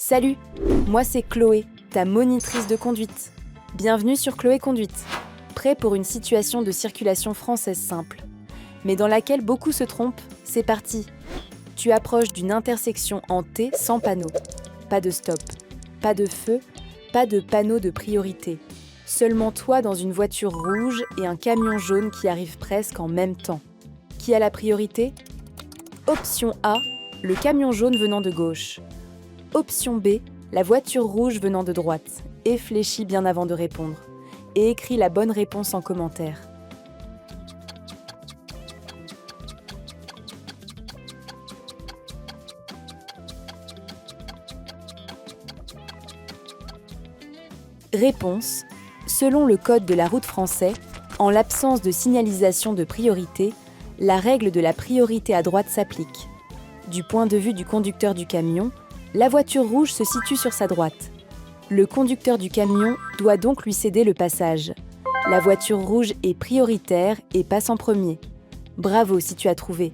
Salut, moi c'est Chloé, ta monitrice de conduite. Bienvenue sur Chloé Conduite. Prêt pour une situation de circulation française simple, mais dans laquelle beaucoup se trompent. C'est parti. Tu approches d'une intersection en T sans panneau. Pas de stop, pas de feu, pas de panneau de priorité. Seulement toi dans une voiture rouge et un camion jaune qui arrive presque en même temps. Qui a la priorité ? Option A, le camion jaune venant de gauche. Option B, la voiture rouge venant de droite. Réfléchis bien avant de répondre. Et écris la bonne réponse en commentaire. Réponse. Selon le code de la route français, en l'absence de signalisation de priorité, la règle de la priorité à droite s'applique. Du point de vue du conducteur du camion, la voiture rouge se situe sur sa droite. Le conducteur du camion doit donc lui céder le passage. La voiture rouge est prioritaire et passe en premier. Bravo si tu as trouvé.